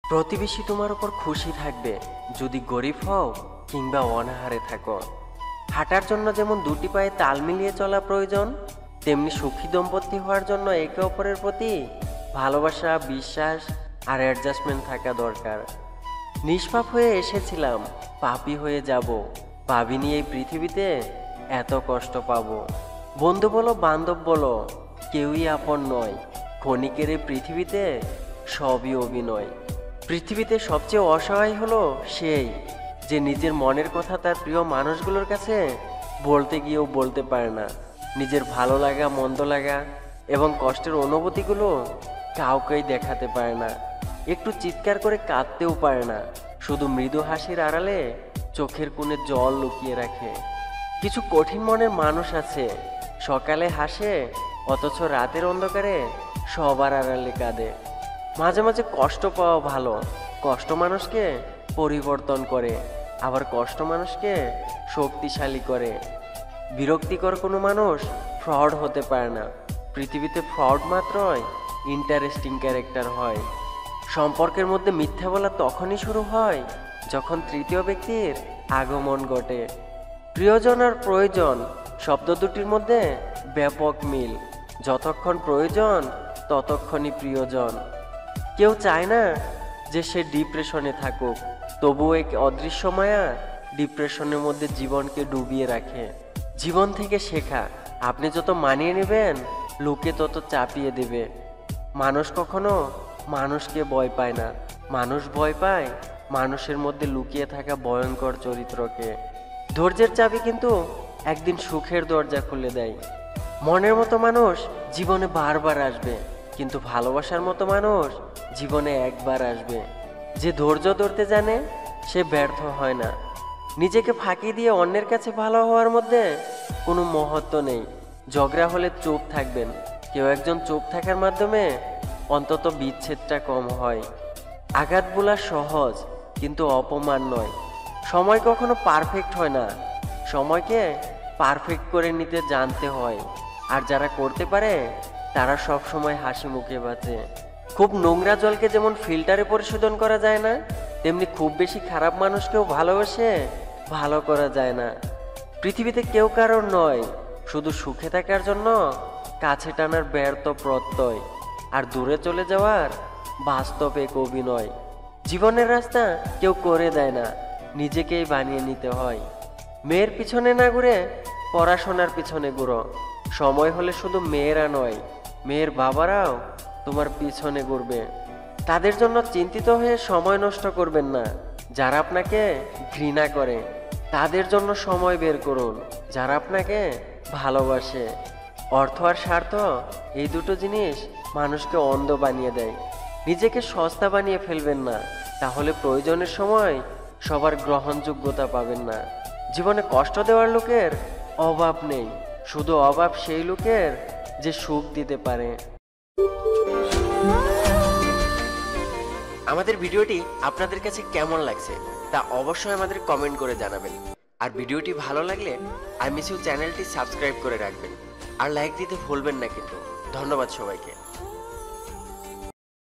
প্রতিবেশী তোমার উপর খুশি থাকবে যদি গরিব হও কিংবা অনাহারে থাকো। হাঁটার জন্য যেমন দুটি পায়ে তাল মিলিয়ে চলা প্রয়োজন, তেমনি সুখী দম্পতি হওয়ার জন্য একে অপরের প্রতি ভালোবাসা, বিশ্বাস আর অ্যাডজাস্টমেন্ট থাকা দরকার। নিষ্পাপ হয়ে এসেছিলাম, পাপী হয়ে যাব, ভাবিনি এই পৃথিবীতে এত কষ্ট পাবো। বন্ধু বলো, বান্ধব বলো, কেউই আপন নয়। ক্ষণিকের এই পৃথিবীতে সবই অভিনয়। পৃথিবীতে সবচেয়ে অসহায় হলো সেই যে নিজের মনের কথা তার প্রিয় মানুষগুলোর কাছে বলতে গিয়েও বলতে পারে না। নিজের ভালো লাগা, মন্দ লাগা এবং কষ্টের অনুভূতিগুলো কাউকেই দেখাতে পারে না। একটু চিৎকার করে কাঁদতেও পারে না, শুধু মৃদু হাসির আড়ালে চোখের কোণে জল লুকিয়ে রাখে। কিছু কঠিন মনের মানুষ আছে, সকালে হাসে অথচ রাতের অন্ধকারে সবার আড়ালে কাঁদে। মাঝে মাঝে কষ্ট পাওয়া ভালো, কষ্ট মানুষকে পরিবর্তন করে, আবার কষ্ট মানুষকে শক্তিশালী করে। বিরক্তিকর কোনো মানুষ ফ্রড হতে পারে না। পৃথিবীতে ফ্রড মাত্রই ইন্টারেস্টিং ক্যারেক্টার হয়। সম্পর্কের মধ্যে মিথ্যা বলা তখনই শুরু হয় যখন তৃতীয় ব্যক্তির আগমন ঘটে। প্রিয়জন আর প্রয়োজন শব্দ দুটির মধ্যে ব্যাপক মিল। যতক্ষণ প্রয়োজন ততক্ষণই প্রিয়জন। কেউ চায় না যে সে ডিপ্রেশনে থাকুক, তবুও এক অদৃশ্য মায়া ডিপ্রেশনের মধ্যে জীবনকে ডুবিয়ে রাখে। জীবন থেকে শেখা, আপনি যত মানিয়ে নেবেন লোকে তত চাপিয়ে দেবে। মানুষ কখনো মানুষকে ভয় পায় না, মানুষ ভয় পায় মানুষের মধ্যে লুকিয়ে থাকা ভয়ঙ্কর চরিত্রকে। ধৈর্যের চাবি কিন্তু একদিন সুখের দরজা খুলে দেয়। মনের মতো মানুষ জীবনে বারবার আসবে, কিন্তু ভালোবাসার মতো মানুষ জীবনে একবার আসবে। যে ধৈর্য ধরতে জানে সে ব্যর্থ হয় না। নিজেকে ফাঁকি দিয়ে অন্যের কাছে ভালো হওয়ার মধ্যে কোনো মহত্ব নেই। ঝগড়া হলে চুপ থাকবেন, কেউ একজন চুপ থাকার মাধ্যমে অন্তত বিচ্ছেদটা কম হয়। আঘাত বলা সহজ, কিন্তু অপমান নয়। সময় কখনো পারফেক্ট হয় না, সময়কে পারফেক্ট করে নিতে জানতে হয়। আর যারা করতে পারে তারা সব সময় হাসি মুখে বাঁচে। খুব নোংরা জলকে যেমন ফিল্টারে পরিশোধন করা যায় না, তেমনি খুব বেশি খারাপ মানুষকেও ভালোবেসে ভালো করা যায় না। পৃথিবীতে কেউ কারোর নয়, শুধু সুখে থাকার জন্য কাছে টানার ব্যর্থ প্রত্যয়, আর দূরে চলে যাওয়ার বাস্তব এক অভিনয়। জীবনের রাস্তা কেউ করে দেয় না, নিজেকেই বানিয়ে নিতে হয়। মেয়ের পিছনে না ঘুরে পড়াশোনার পিছনে ঘুরো। সময় হলে শুধু মেয়েরা নয়, মেয়ের বাবারাও তোমার পিছনে ঘুরবে। তাদের জন্য চিন্তিত হয়ে সময় নষ্ট করবেন না। যারা আপনাকে ঘৃণা করে তাদের জন্য সময় বের করুন। যারা আপনাকে ভালোবাসে, অর্থ আর স্বার্থ এই দুটো জিনিস মানুষকে অন্ধ বানিয়ে দেয়। নিজেকে সস্তা বানিয়ে ফেলবেন না, তাহলে প্রয়োজনের সময় সবার গ্রহণযোগ্যতা পাবেন না। জীবনে কষ্ট দেওয়ার লোকের অভাব নেই, শুধু অভাব সেই লোকের যে সুখ দিতে পারে। আমাদের ভিডিওটি আপনাদের কাছে কেমন লাগছে তা অবশ্যই আমাদের কমেন্ট করে জানাবেন। আর ভিডিওটি ভালো লাগলে আই মিস ইউ চ্যানেলটি সাবস্ক্রাইব করে রাখবেন, আর লাইক দিতে ভুলবেন না কিন্তু। ধন্যবাদ সবাইকে।